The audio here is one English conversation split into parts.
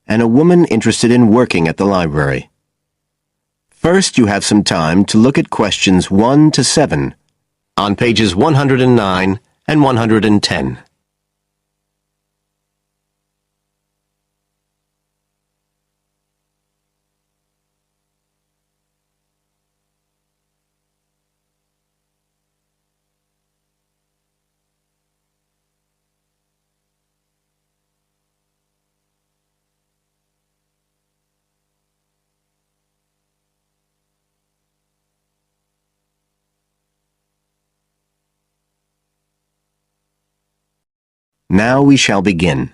And a woman interested in working at the library. First, you have some time to look at questions 1 to 7 on pages 109 and 110. Now we shall begin.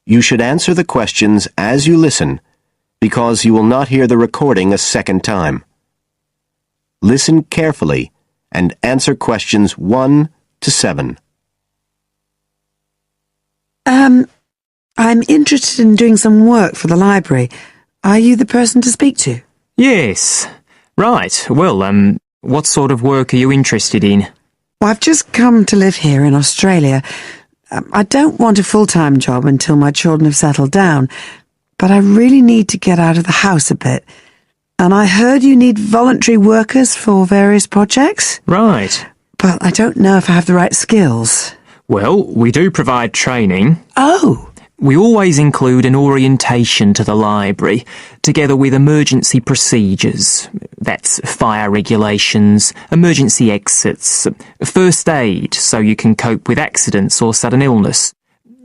You should answer the questions as you listen, because you will not hear the recording a second time. Listen carefully and answer questions 1 to 7. I'm interested in doing some work for the library. Are you the person to speak to? Yes. Right. Well, what sort of work are you interested in? Well, I've just come to live here in Australia. I don't want a full-time job until my children have settled down, but I really need to get out of the house a bit. And I heard you need voluntary workers for various projects. Right. But I don't know if I have the right skills. Well, we do provide training. Oh! We always include an orientation to the library, together with emergency procedures. That's fire regulations, emergency exits, first aid so you can cope with accidents or sudden illness.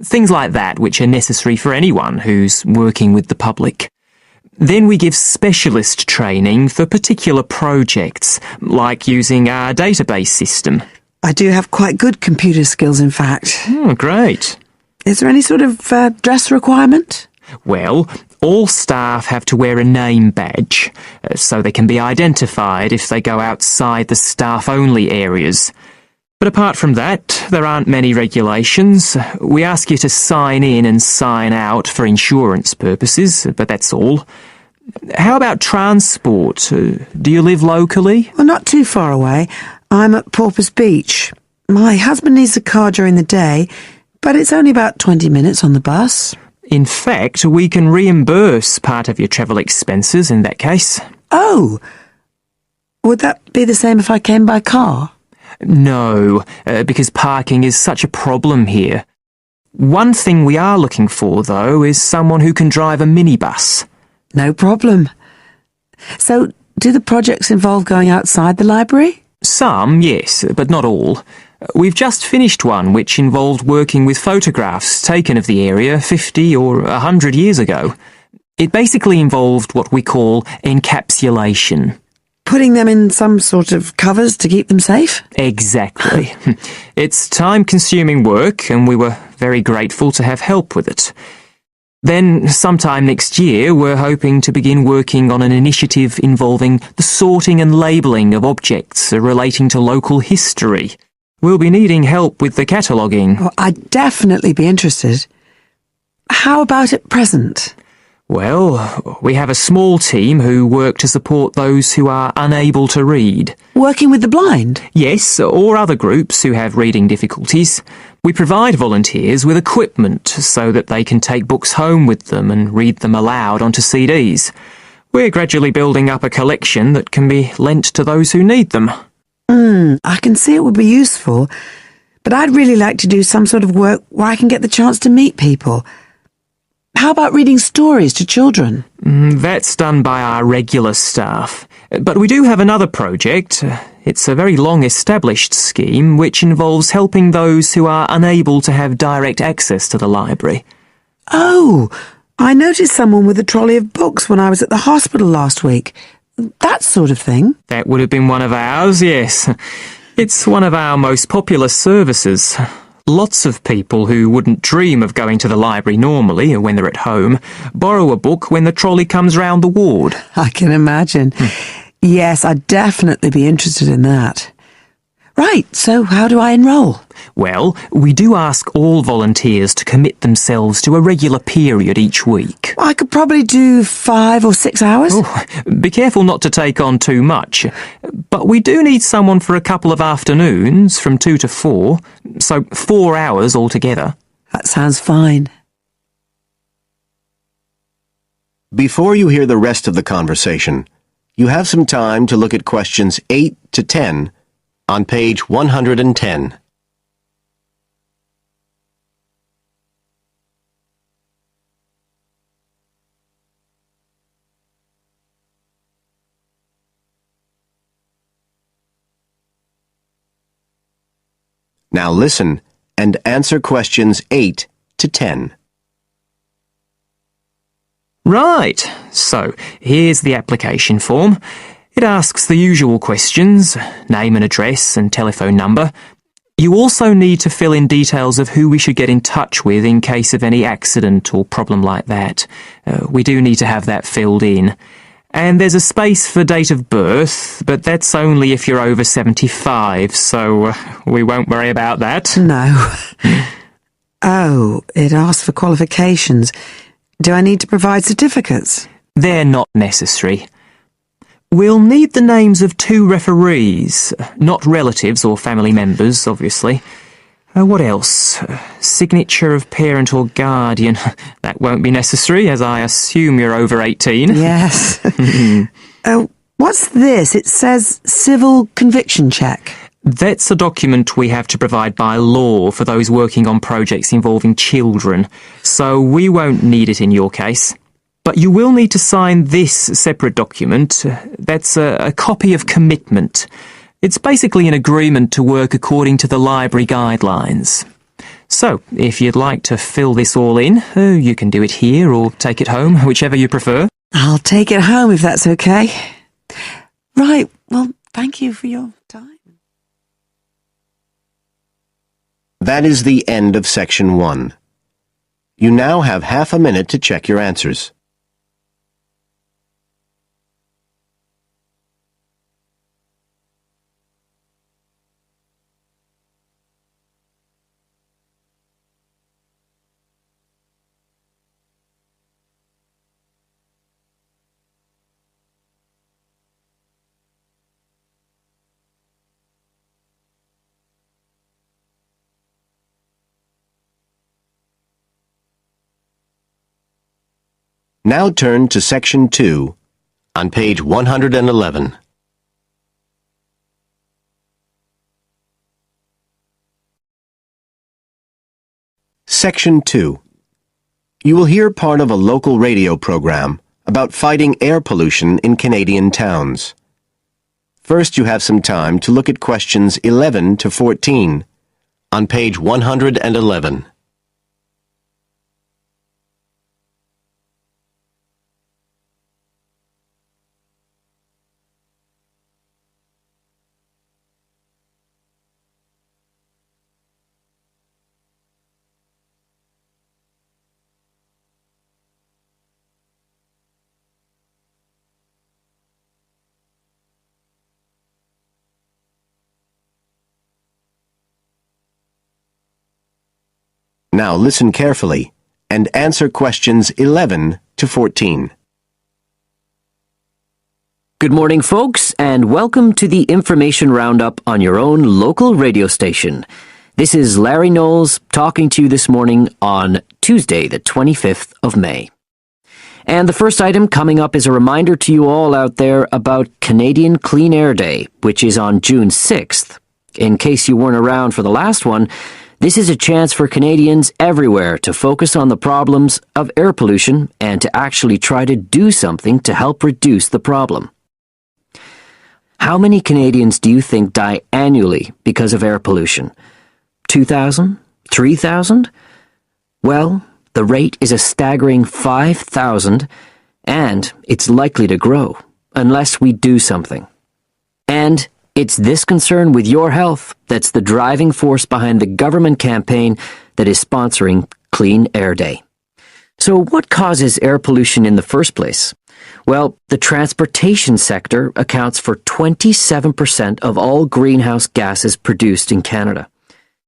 Things like that which are necessary for anyone who's working with the public. Then we give specialist training for particular projects, like using our database system. I do have quite good computer skills, in fact. Oh, great. Is there any sort of dress requirement? Well, all staff have to wear a name badge, so they can be identified if they go outside the staff-only areas. But apart from that, there aren't many regulations. We ask you to sign in and sign out for insurance purposes, but that's all. How about transport? Do you live locally? Well, not too far away. I'm at Porpoise Beach. My husband needs a car during the day, but it's only about 20 minutes on the bus. In fact, we can reimburse part of your travel expenses in that case. Oh! Would that be the same if I came by car? No, because parking is such a problem here. One thing we are looking for, though, is someone who can drive a minibus. No problem. So, do the projects involve going outside the library? Some, yes, but not all. We've just finished one which involved working with photographs taken of the area 50 or 100 years ago. It basically involved what we call encapsulation. Putting them in some sort of covers to keep them safe? Exactly. It's time-consuming work, and we were very grateful to have help with it. Then, sometime next year, we're hoping to begin working on an initiative involving the sorting and labelling of objects relating to local history. We'll be needing help with the cataloguing. Well, I'd definitely be interested. How about at present? Well, we have a small team who work to support those who are unable to read. Working with the blind? Yes, or other groups who have reading difficulties. We provide volunteers with equipment so that they can take books home with them and read them aloud onto CDs. We're gradually building up a collection that can be lent to those who need them. I can see it would be useful, but I'd really like to do some sort of work where I can get the chance to meet people. How about reading stories to children? That's done by our regular staff. But we do have another project. It's a very long-established scheme which involves helping those who are unable to have direct access to the library. Oh, I noticed someone with a trolley of books when I was at the hospital last week. That sort of thing. That would have been one of ours, yes. It's one of our most popular services. Lots of people who wouldn't dream of going to the library normally, when they're at home, borrow a book when the trolley comes round the ward. I can imagine. Yes, I'd definitely be interested in that. Right, so how do I enrol? Well, we do ask all volunteers to commit themselves to a regular period each week. I could probably do 5 or 6 hours. Oh, be careful not to take on too much. But we do need someone for a couple of afternoons, from 2 to 4, so 4 hours altogether. That sounds fine. Before you hear the rest of the conversation, you have some time to look at questions 8 to 10 on page 110. Now listen and answer questions 8 to 10. Right, so here's the application form. It asks the usual questions, name and address and telephone number. You also need to fill in details of who we should get in touch with in case of any accident or problem like that. We do need to have that filled in. And there's a space for date of birth, but that's only if you're over 75, so we won't worry about that. No. Oh, it asks for qualifications. Do I need to provide certificates? They're not necessary. We'll need the names of 2 referees, not relatives or family members, obviously. What else? Signature of parent or guardian. That won't be necessary, as I assume you're over 18. Yes. What's this? It says civil conviction check. That's a document we have to provide by law for those working on projects involving children, so we won't need it in your case. But you will need to sign this separate document. That's a copy of commitment. It's basically an agreement to work according to the library guidelines. So, if you'd like to fill this all in, you can do it here or take it home, whichever you prefer. I'll take it home if that's okay. Right, well, thank you for your time. That is the end of section 1. You now have half a minute to check your answers. Now turn to section 2 on page 111. Section 2. You will hear part of a local radio program about fighting air pollution in Canadian towns. First, you have some time to look at questions 11 to 14 on page 111. Now listen carefully and answer questions 11 to 14. Good morning, folks, and welcome to the information roundup on your own local radio station. This is Larry Knowles talking to you this morning on Tuesday, the 25th of May. And the first item coming up is a reminder to you all out there about Canadian Clean Air Day, which is on June 6th. In case you weren't around for the last one, this is a chance for Canadians everywhere to focus on the problems of air pollution and to actually try to do something to help reduce the problem. How many Canadians do you think die annually because of air pollution? 2,000? 3,000? Well, the rate is a staggering 5,000, and it's likely to grow unless we do something. And it's this concern with your health that's the driving force behind the government campaign that is sponsoring Clean Air Day. So what causes air pollution in the first place? Well, the transportation sector accounts for 27% of all greenhouse gases produced in Canada.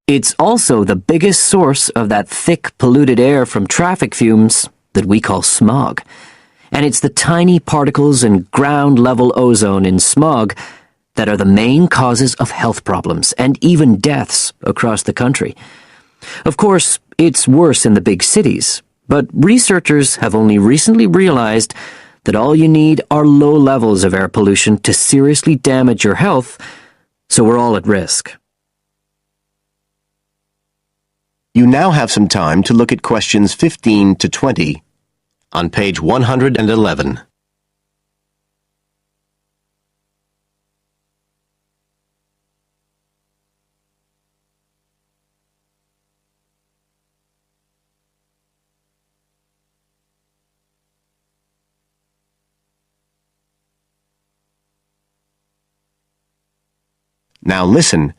It's also the biggest source of that thick, polluted air from traffic fumes that we call smog. And it's the tiny particles in ground-level ozone in smog that are the main causes of health problems and even deaths across the country. Of course, it's worse in the big cities, but researchers have only recently realized that all you need are low levels of air pollution to seriously damage your health, so we're all at risk. You now have some time to look at questions 15 to 20 on page 111. Now listen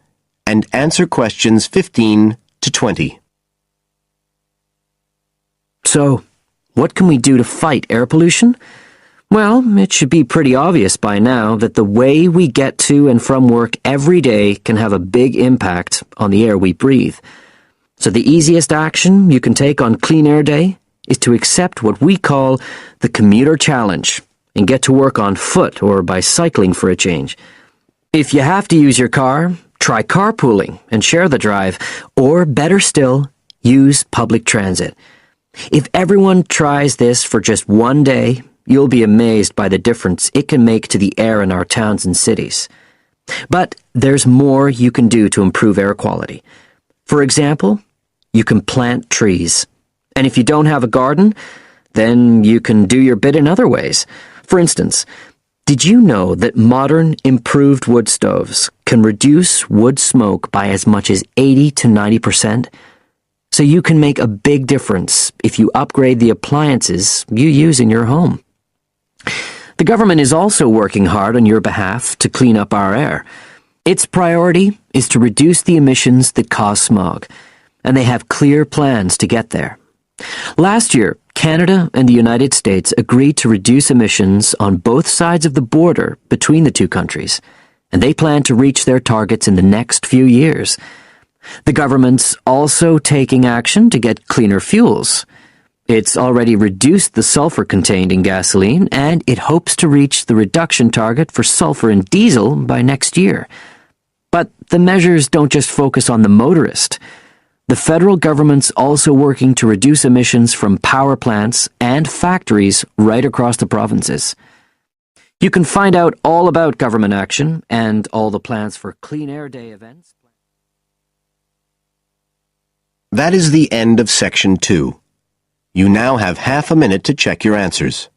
and answer questions 15 to 20. So, what can we do to fight air pollution? Well, it should be pretty obvious by now that the way we get to and from work every day can have a big impact on the air we breathe. So the easiest action you can take on Clean Air Day is to accept what we call the commuter challenge and get to work on foot or by cycling for a change. If you have to use your car, try carpooling and share the drive, or better still, use public transit. If everyone tries this for just one day, you'll be amazed by the difference it can make to the air in our towns and cities. But there's more you can do to improve air quality. For example, you can plant trees. And if you don't have a garden, then you can do your bit in other ways. For instance, did you know that modern, improved wood stoves can reduce wood smoke by as much as 80 to 90%? So you can make a big difference if you upgrade the appliances you use in your home. The government is also working hard on your behalf to clean up our air. Its priority is to reduce the emissions that cause smog, and they have clear plans to get there. Last year, Canada and the United States agreed to reduce emissions on both sides of the border between the two countries, and they plan to reach their targets in the next few years. The government's also taking action to get cleaner fuels. It's already reduced the sulfur contained in gasoline, and it hopes to reach the reduction target for sulfur in diesel by next year. But the measures don't just focus on the motorist. The federal government's also working to reduce emissions from power plants and factories right across the provinces. You can find out all about government action and all the plans for Clean Air Day events. That is the end of section 2. You now have half a minute to check your answers.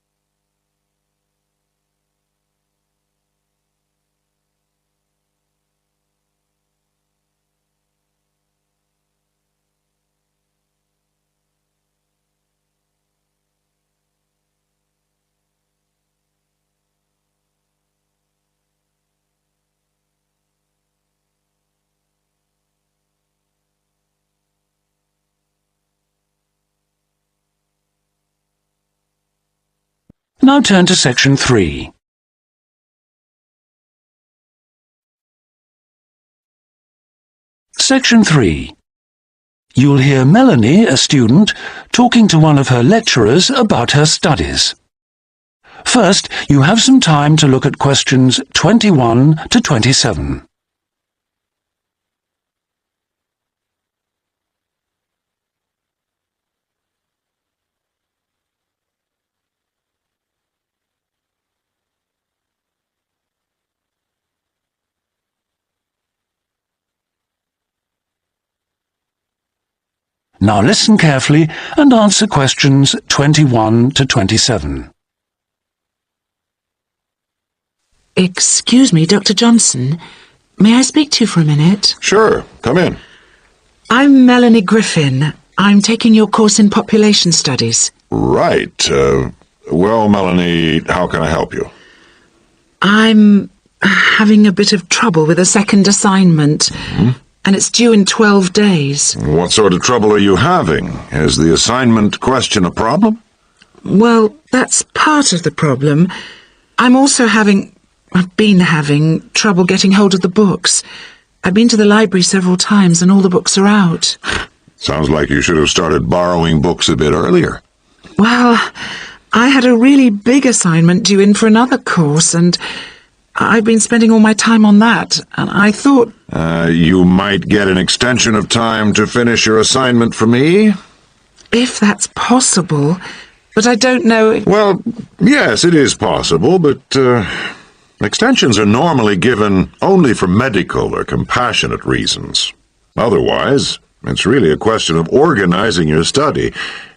Now turn to section 3. Section 3. You'll hear Melanie, a student, talking to one of her lecturers about her studies. First, you have some time to look at questions 21 to 27. Now listen carefully and answer questions 21 to 27. Excuse me, Dr. Johnson. May I speak to you for a minute? Sure, come in. I'm Melanie Griffin. I'm taking your course in population studies. Right. Well, Melanie, how can I help you? I'm having a bit of trouble with a second assignment. And it's due in 12 days. What sort of trouble are you having? Is the assignment question a problem? Well, that's part of the problem. I've been having trouble getting hold of the books. I've been to the library several times and all the books are out. Sounds like you should have started borrowing books a bit earlier. Well, I had a really big assignment due in for another course and I've been spending all my time on that, and I thought... You might get an extension of time to finish your assignment for me? If that's possible, but I don't know... Well, yes, it is possible, but extensions are normally given only for medical or compassionate reasons. Otherwise, it's really a question of organizing your study,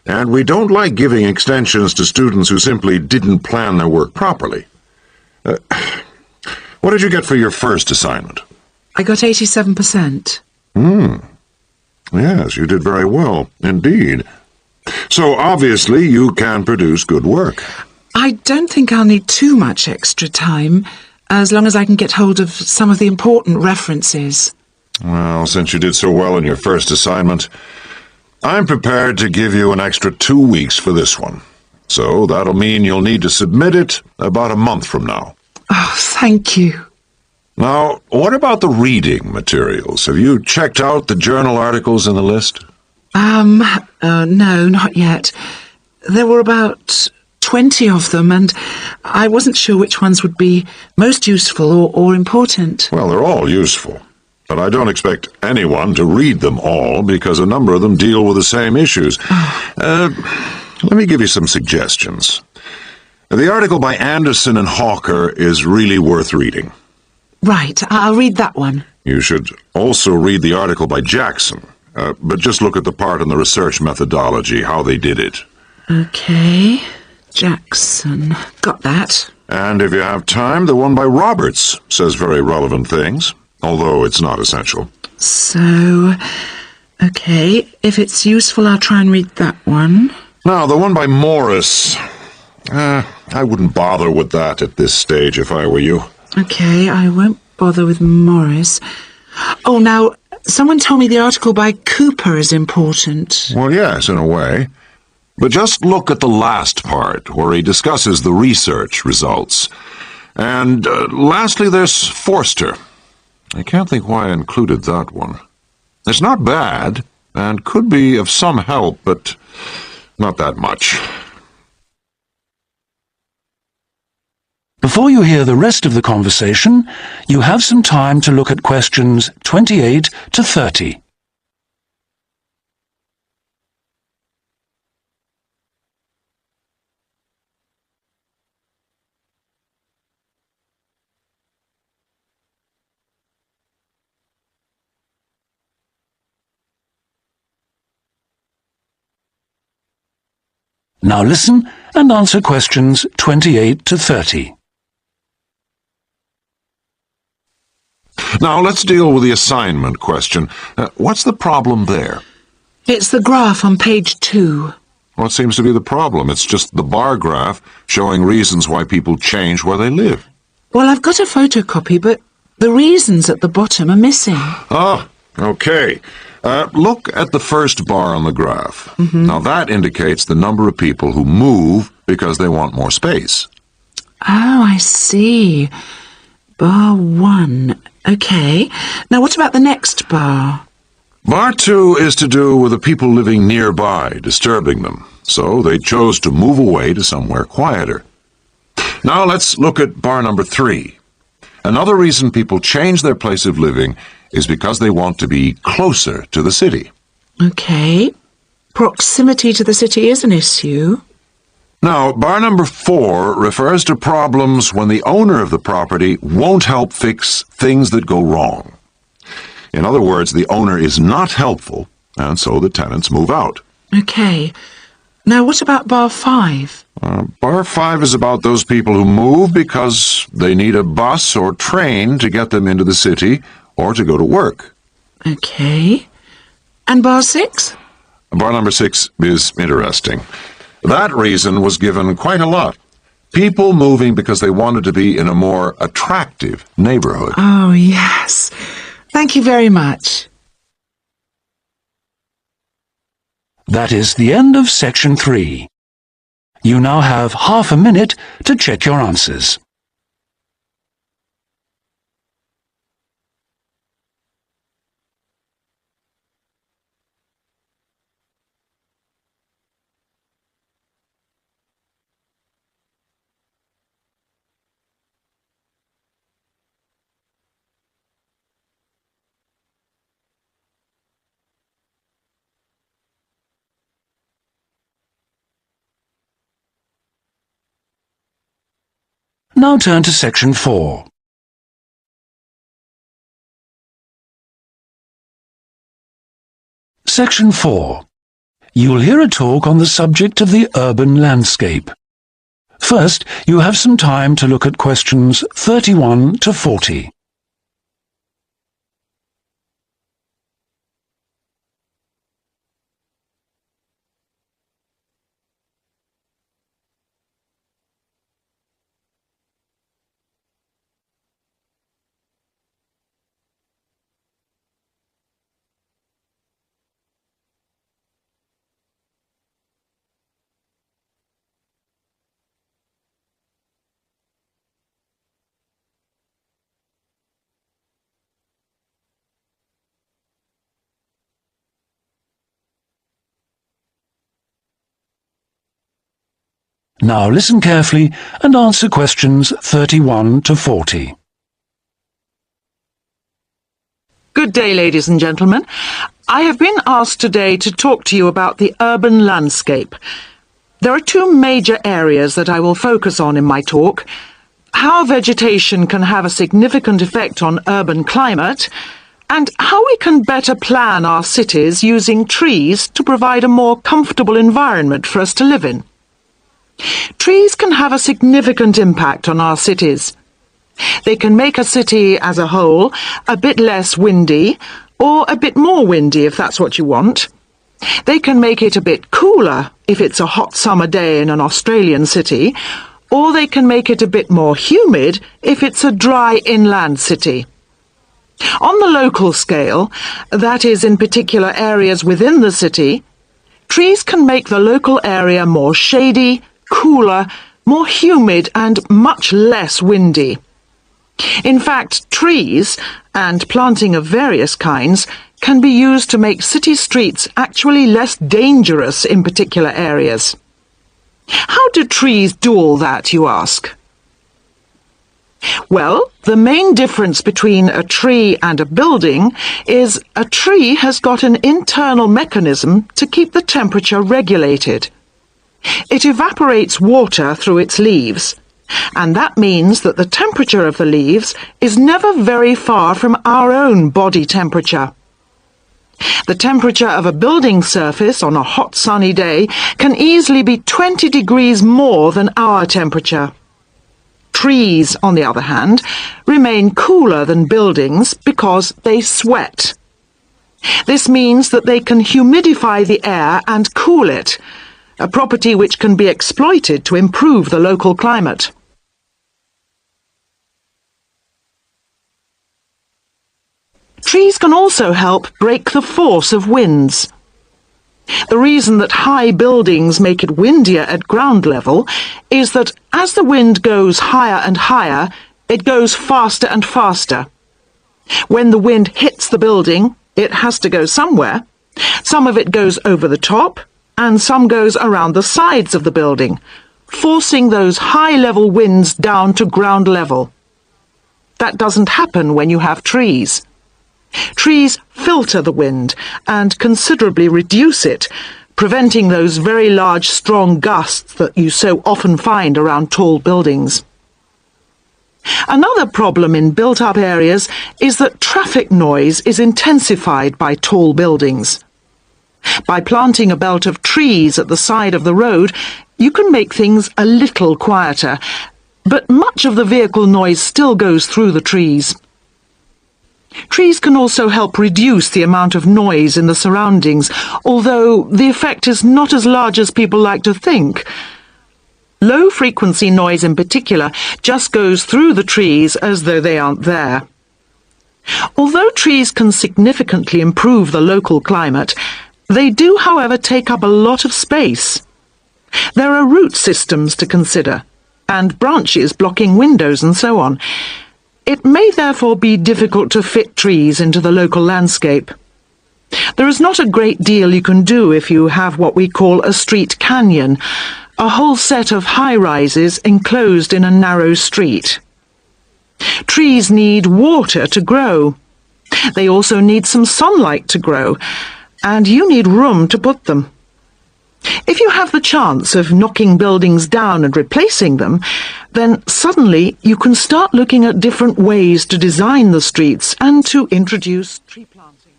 and we don't like giving extensions to students who simply didn't plan their work properly. What did you get for your first assignment? I got 87%. Yes, you did very well, indeed. So, obviously, you can produce good work. I don't think I'll need too much extra time, as long as I can get hold of some of the important references. Well, since you did so well in your first assignment, I'm prepared to give you an extra 2 weeks for this one. So, that'll mean you'll need to submit it about a month from now. Oh, thank you. Now, what about the reading materials? Have you checked out the journal articles in the list? No, not yet. There were about 20 of them, and I wasn't sure which ones would be most useful or important. Well, they're all useful, but I don't expect anyone to read them all because a number of them deal with the same issues. Let me give you some suggestions. The article by Anderson and Hawker is really worth reading. Right, I'll read that one. You should also read the article by Jackson, but just look at the part in the research methodology, how they did it. Okay, Jackson. Got that. And if you have time, the one by Roberts says very relevant things, although it's not essential. So, okay, if it's useful, I'll try and read that one. Now, the one by Morris, I wouldn't bother with that at this stage if I were you. Okay, I won't bother with Morris. Oh, now, someone told me the article by Cooper is important. Well, yes, in a way. But just look at the last part, where he discusses the research results. And lastly, there's Forster. I can't think why I included that one. It's not bad, and could be of some help, but not that much. Before you hear the rest of the conversation, you have some time to look at questions 28 to 30. Now listen and answer questions 28 to 30. Now, let's deal with the assignment question. What's the problem there? It's the graph on page 2. What seems to be the problem? It's just the bar graph showing reasons why people change where they live. Well, I've got a photocopy, but the reasons at the bottom are missing. Ah, okay. Look at the first bar on the graph. Now, that indicates the number of people who move because they want more space. Oh, I see. Bar 1. Okay. Now, what about the next bar? Bar 2 is to do with the people living nearby, disturbing them. So they chose to move away to somewhere quieter. Now let's look at bar number 3. Another reason people change their place of living is because they want to be closer to the city. Okay. Proximity to the city is an issue. Now, bar number 4 refers to problems when the owner of the property won't help fix things that go wrong. In other words, the owner is not helpful, and so the tenants move out. Okay. Now, what about bar 5? Bar 5 is about those people who move because they need a bus or train to get them into the city or to go to work. Okay. And bar 6? Bar number 6 is interesting. That reason was given quite a lot. People moving because they wanted to be in a more attractive neighborhood. Oh, yes. Thank you very much. That is the end of section 3. You now have half a minute to check your answers. Now turn to section 4. Section 4. You'll hear a talk on the subject of the urban landscape. First, you have some time to look at questions 31 to 40. Now listen carefully and answer questions 31 to 40. Good day, ladies and gentlemen. I have been asked today to talk to you about the urban landscape. There are two major areas that I will focus on in my talk: how vegetation can have a significant effect on urban climate, and how we can better plan our cities using trees to provide a more comfortable environment for us to live in. Trees can have a significant impact on our cities. They can make a city as a whole a bit less windy, or a bit more windy if that's what you want. They can make it a bit cooler if it's a hot summer day in an Australian city, or they can make it a bit more humid if it's a dry inland city. On the local scale, that is in particular areas within the city, trees can make the local area more shady, cooler, more humid and much less windy. In fact, trees, and planting of various kinds, can be used to make city streets actually less dangerous in particular areas. How do trees do all that, you ask? Well, the main difference between a tree and a building is a tree has got an internal mechanism to keep the temperature regulated. It evaporates water through its leaves, and that means that the temperature of the leaves is never very far from our own body temperature. The temperature of a building surface on a hot sunny day can easily be 20 degrees more than our temperature. Trees, on the other hand, remain cooler than buildings because they sweat. This means that they can humidify the air and cool it, a property which can be exploited to improve the local climate. Trees can also help break the force of winds. The reason that high buildings make it windier at ground level is that as the wind goes higher and higher, it goes faster and faster. When the wind hits the building, it has to go somewhere. Some of it goes over the top, and some goes around the sides of the building, forcing those high-level winds down to ground level. That doesn't happen when you have trees. Trees filter the wind and considerably reduce it, preventing those very large, strong gusts that you so often find around tall buildings. Another problem in built-up areas is that traffic noise is intensified by tall buildings. By planting a belt of trees at the side of the road, you can make things a little quieter, but much of the vehicle noise still goes through the trees. Trees can also help reduce the amount of noise in the surroundings, although the effect is not as large as people like to think. Low-frequency noise in particular just goes through the trees as though they aren't there. Although trees can significantly improve the local climate, they do, however, take up a lot of space. There are root systems to consider, and branches blocking windows and so on. It may therefore be difficult to fit trees into the local landscape. There is not a great deal you can do if you have what we call a street canyon, a whole set of high-rises enclosed in a narrow street. Trees need water to grow. They also need some sunlight to grow, and you need room to put them. If you have the chance of knocking buildings down and replacing them, then suddenly you can start looking at different ways to design the streets and to introduce tree planting.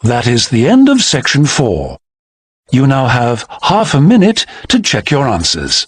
That is the end of section 4. You now have half a minute to check your answers.